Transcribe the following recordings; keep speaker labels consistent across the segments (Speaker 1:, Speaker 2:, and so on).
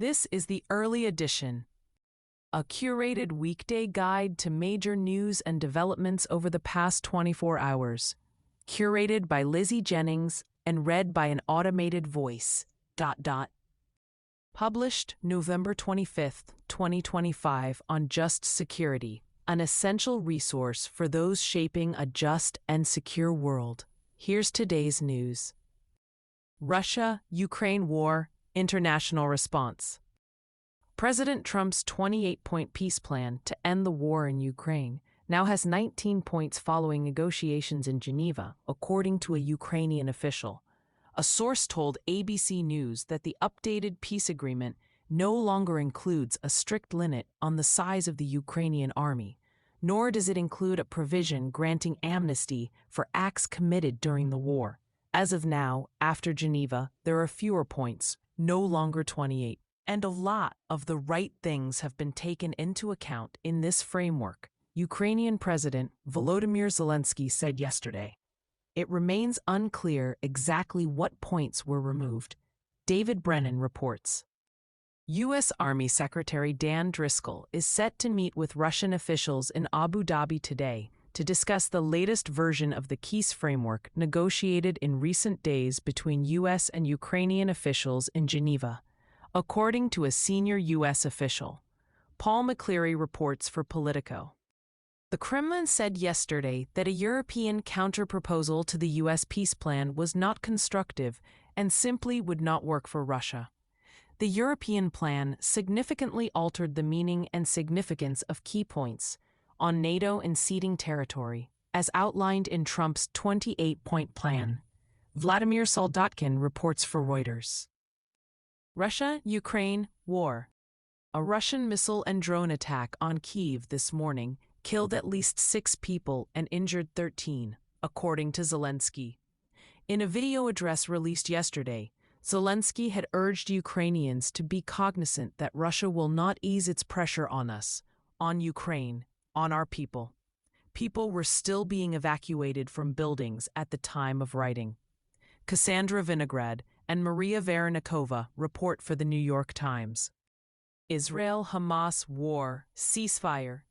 Speaker 1: This is the early edition, a curated weekday guide to major news and developments over the past 24 hours, curated by Lizzie Jennings and read by an automated voice. Published November 25th, 2025 on Just Security, an essential resource for those shaping a just and secure world. Here's today's news. Russia-Ukraine war, international response. President Trump's 28-point peace plan to end the war in Ukraine now has 19 points following negotiations in Geneva, according to a Ukrainian official. A source told ABC News that the updated peace agreement no longer includes a strict limit on the size of the Ukrainian army, nor does it include a provision granting amnesty for acts committed during the war. As of now, after Geneva, there are fewer points, no longer 28. And a lot of the right things have been taken into account in this framework, Ukrainian President Volodymyr Zelensky said yesterday. It remains unclear exactly what points were removed. David Brennan reports. U.S. Army Secretary Dan Driscoll is set to meet with Russian officials in Abu Dhabi today to discuss the latest version of the peace framework negotiated in recent days between U.S. and Ukrainian officials in Geneva, according to a senior U.S. official. Paul McCleary reports for Politico. The Kremlin said yesterday that a European counter-proposal to the U.S. peace plan was not constructive and simply would not work for Russia. The European plan significantly altered the meaning and significance of key points on NATO and ceding territory, as outlined in Trump's 28-point plan. Vladimir Soldatkin reports for Reuters. Russia-Ukraine war. A Russian missile and drone attack on Kyiv this morning killed at least 6 people and injured 13, according to Zelensky. In a video address released yesterday, Zelensky had urged Ukrainians to be cognizant that Russia will not ease its pressure on us, on Ukraine, on our people. People were still being evacuated from buildings at the time of writing. Cassandra Vinograd and Maria Veranikova report for the New York Times. Israel-Hamas war ceasefire.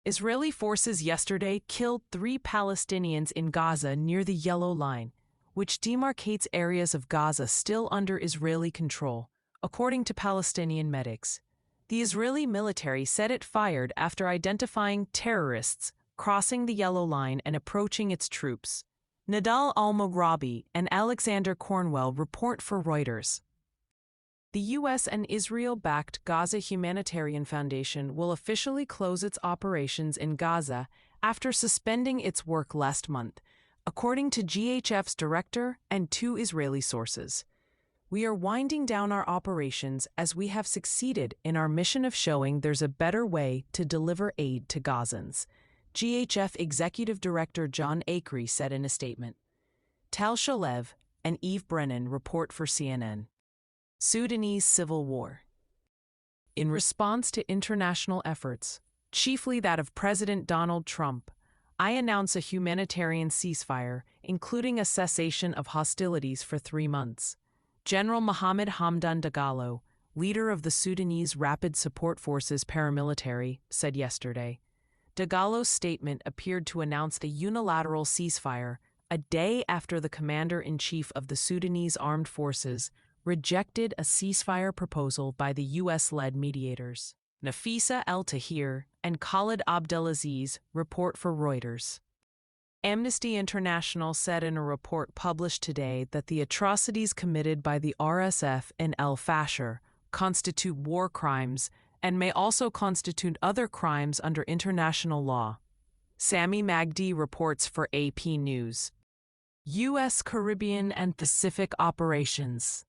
Speaker 1: Israeli forces yesterday killed 3 Palestinians in Gaza near the Yellow Line, which demarcates areas of Gaza still under Israeli control, according to Palestinian medics. The Israeli military said it fired after identifying terrorists crossing the Yellow Line and approaching its troops. Nadal Al-Moghrabi and Alexander Cornwell report for Reuters. The U.S. and Israel-backed Gaza Humanitarian Foundation will officially close its operations in Gaza after suspending its work last month, according to GHF's director and 2 Israeli sources. We are winding down our operations as we have succeeded in our mission of showing there's a better way to deliver aid to Gazans, GHF Executive Director John Acree said in a statement. Tal Shalev and Eve Brennan report for CNN. Sudanese civil war. In response to international efforts, chiefly that of President Donald Trump, I announce a humanitarian ceasefire, including a cessation of hostilities for 3 months. General Mohammed Hamdan Dagalo, leader of the Sudanese Rapid Support Forces paramilitary, said yesterday. Dagalo's statement appeared to announce the unilateral ceasefire a day after the commander-in-chief of the Sudanese Armed Forces rejected a ceasefire proposal by the U.S.-led mediators. Nafisa El-Tahir and Khalid Abdelaziz report for Reuters. Amnesty International said in a report published today that the atrocities committed by the RSF in El Fasher constitute war crimes and may also constitute other crimes under international law. Sami Magdi reports for AP News. U.S. Caribbean and Pacific operations.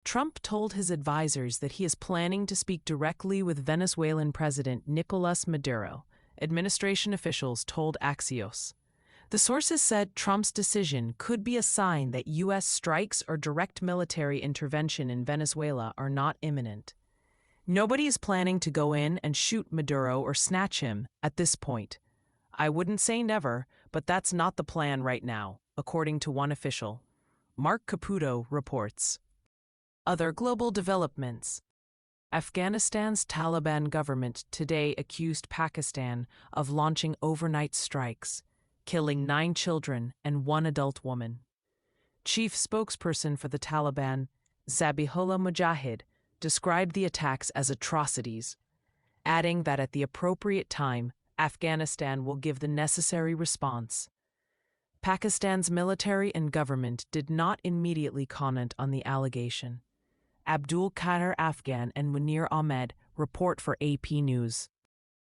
Speaker 1: Trump told his advisors that he is planning to speak directly with Venezuelan President Nicolas Maduro, administration officials told Axios. The sources said Trump's decision could be a sign that U.S. strikes or direct military intervention in Venezuela are not imminent. Nobody is planning to go in and shoot Maduro or snatch him at this point. I wouldn't say never, but that's not the plan right now, according to one official. Mark Caputo reports. Other global developments. Afghanistan's Taliban government today accused Pakistan of launching overnight strikes, killing 9 children and 1 adult woman. Chief spokesperson for the Taliban, Zabihullah Mujahid, described the attacks as atrocities, adding that at the appropriate time, Afghanistan will give the necessary response. Pakistan's military and government did not immediately comment on the allegation. Abdul Qadir Afghan and Munir Ahmed report for AP News.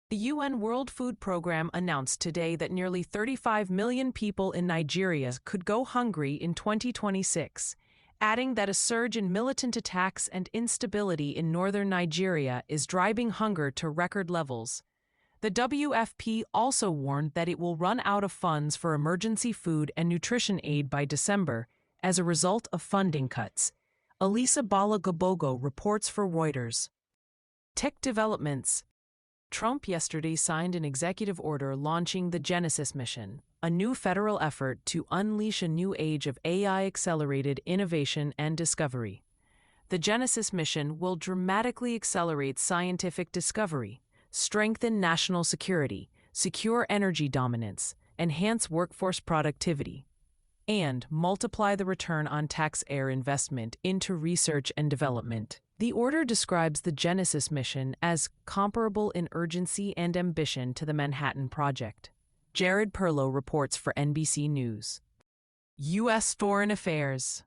Speaker 1: The UN World Food Programme announced today that nearly 35 million people in Nigeria could go hungry in 2026, adding that a surge in militant attacks and instability in northern Nigeria is driving hunger to record levels. The WFP also warned that it will run out of funds for emergency food and nutrition aid by December as a result of funding cuts. Elisa Balagobogo reports for Reuters. Tech developments. Trump yesterday signed an executive order launching the Genesis mission, a new federal effort to unleash a new age of AI-accelerated innovation and discovery. The Genesis mission will dramatically accelerate scientific discovery, strengthen national security, secure energy dominance, enhance workforce productivity, and multiply the return on taxpayer investment into research and development. The order describes the Genesis mission as comparable in urgency and ambition to the Manhattan Project. Jared Perlow reports for NBC News. U.S. Foreign Affairs.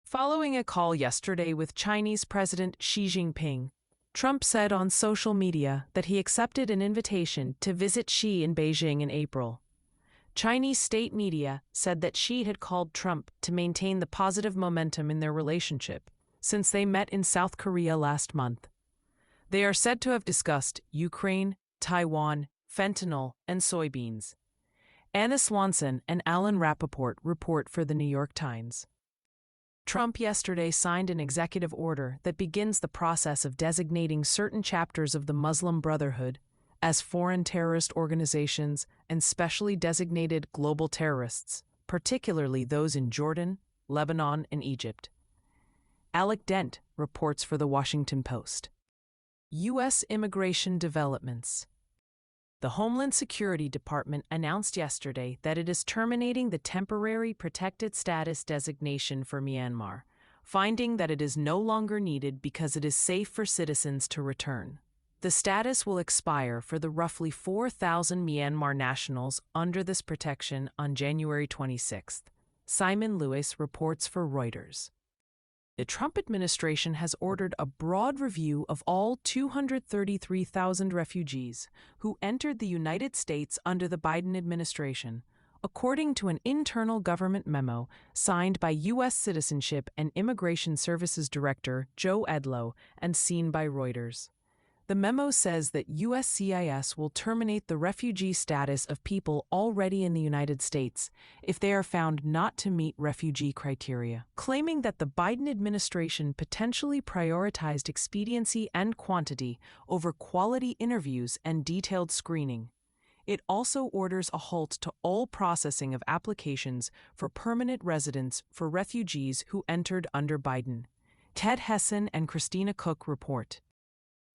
Speaker 1: Following a call yesterday with Chinese President Xi Jinping, Trump said on social media that he accepted an invitation to visit Xi in Beijing in April. Chinese state media said that Xi had called Trump to maintain the positive momentum in their relationship since they met in South Korea last month. They are said to have discussed Ukraine, Taiwan, fentanyl, and soybeans. Anna Swanson and Alan Rappaport report for The New York Times. Trump yesterday signed an executive order that begins the process of designating certain chapters of the Muslim Brotherhood as foreign terrorist organizations and specially designated global terrorists, particularly those in Jordan, Lebanon, and Egypt. Alec Dent reports for The Washington Post. U.S. immigration developments. The Homeland Security Department announced yesterday that it is terminating the temporary protected status designation for Myanmar, finding that it is no longer needed because it is safe for citizens to return. The status will expire for the roughly 4,000 Myanmar nationals under this protection on January 26. Simon Lewis reports for Reuters. The Trump administration has ordered a broad review of all 233,000 refugees who entered the United States under the Biden administration, according to an internal government memo signed by U.S. Citizenship and Immigration Services Director Joe Edlow and seen by Reuters. The memo says that USCIS will terminate the refugee status of people already in the United States if they are found not to meet refugee criteria, claiming that the Biden administration potentially prioritized expediency and quantity over quality interviews and detailed screening. It also orders a halt to all processing of applications for permanent residence for refugees who entered under Biden. Ted Hessen and Christina Cook report.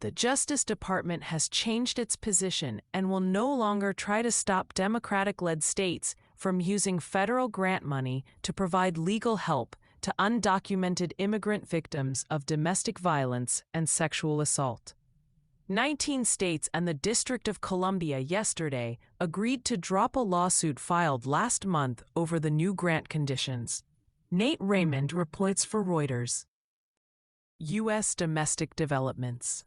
Speaker 1: The Justice Department has changed its position and will no longer try to stop Democratic-led states from using federal grant money to provide legal help to undocumented immigrant victims of domestic violence and sexual assault. 19 states and the District of Columbia yesterday agreed to drop a lawsuit filed last month over the new grant conditions. Nate Raymond reports for Reuters. U.S. domestic developments.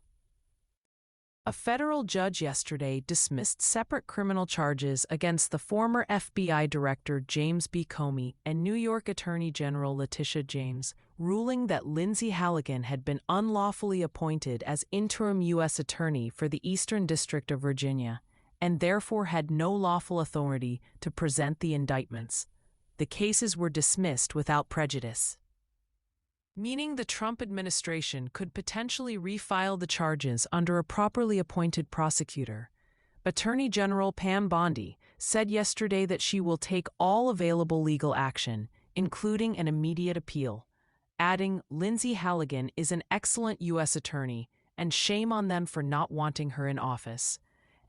Speaker 1: A federal judge yesterday dismissed separate criminal charges against the former FBI Director James B. Comey and New York Attorney General Letitia James, ruling that Lindsay Halligan had been unlawfully appointed as interim U.S. Attorney for the Eastern District of Virginia, and therefore had no lawful authority to present the indictments. The cases were dismissed without prejudice, meaning the Trump administration could potentially refile the charges under a properly appointed prosecutor. Attorney General Pam Bondi said yesterday that she will take all available legal action, including an immediate appeal, adding Lindsay Halligan is an excellent U.S. attorney, and shame on them for not wanting her in office.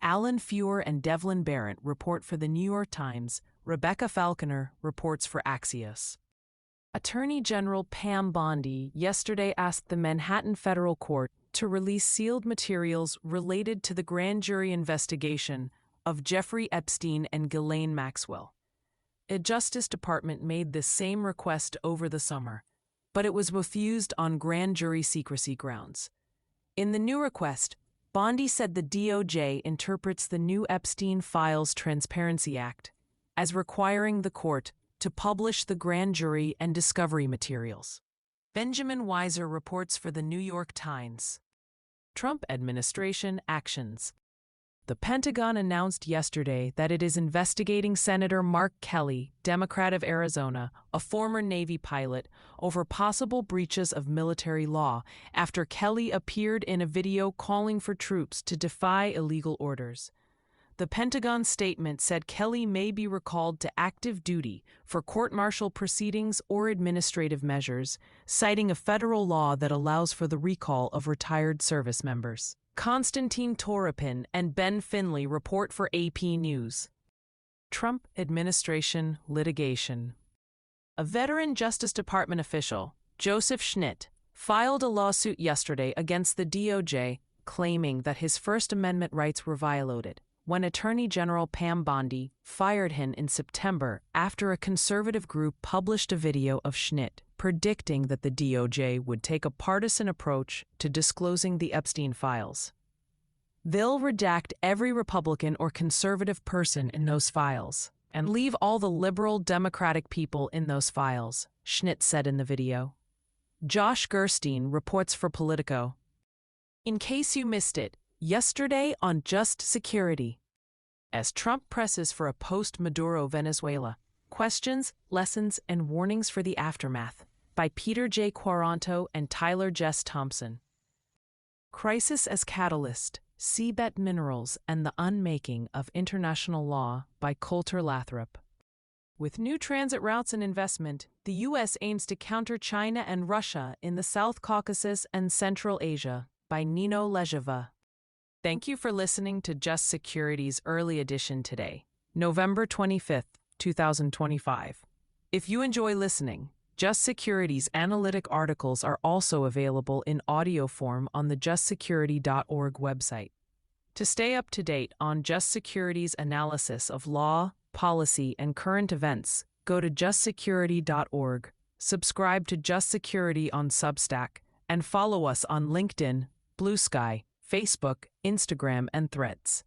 Speaker 1: Alan Feuer and Devlin Barrett report for the New York Times. Rebecca Falconer reports for Axios. Attorney General Pam Bondi yesterday asked the Manhattan Federal Court to release sealed materials related to the grand jury investigation of Jeffrey Epstein and Ghislaine Maxwell. A Justice Department made this same request over the summer, but it was refused on grand jury secrecy grounds. In the new request, Bondi said the DOJ interprets the new Epstein Files Transparency Act as requiring the court to publish the grand jury and discovery materials. Benjamin Weiser reports for the New York Times. Trump administration actions. The Pentagon announced yesterday that it is investigating Senator Mark Kelly, Democrat of Arizona, a former Navy pilot, over possible breaches of military law after Kelly appeared in a video calling for troops to defy illegal orders. The Pentagon statement said Kelly may be recalled to active duty for court-martial proceedings or administrative measures, citing a federal law that allows for the recall of retired service members. Konstantin Toropin and Ben Finley report for AP News. Trump administration litigation. A veteran Justice Department official, Joseph Schnitt, filed a lawsuit yesterday against the DOJ, claiming that his First Amendment rights were violated when Attorney General Pam Bondi fired him in September after a conservative group published a video of Schnitt predicting that the DOJ would take a partisan approach to disclosing the Epstein files. They'll redact every Republican or conservative person in those files and leave all the liberal Democratic people in those files, Schnitt said in the video. Josh Gerstein reports for Politico. In case you missed it, yesterday on Just Security. As Trump presses for a post-Maduro Venezuela, questions, lessons, and warnings for the aftermath, by Peter J. Quaranto and Tyler Jess Thompson. Crisis as Catalyst, Seabed Minerals and the Unmaking of International Law, by Coulter Lathrop. With new transit routes and investment, the U.S. aims to counter China and Russia in the South Caucasus and Central Asia, by Nino Lejeva. Thank you for listening to Just Security's early edition today, November 25, 2025. If you enjoy listening, Just Security's analytic articles are also available in audio form on the justsecurity.org website. To stay up to date on Just Security's analysis of law, policy, and current events, go to justsecurity.org, subscribe to Just Security on Substack, and follow us on LinkedIn, Blue Sky, Facebook, Instagram, and Threads.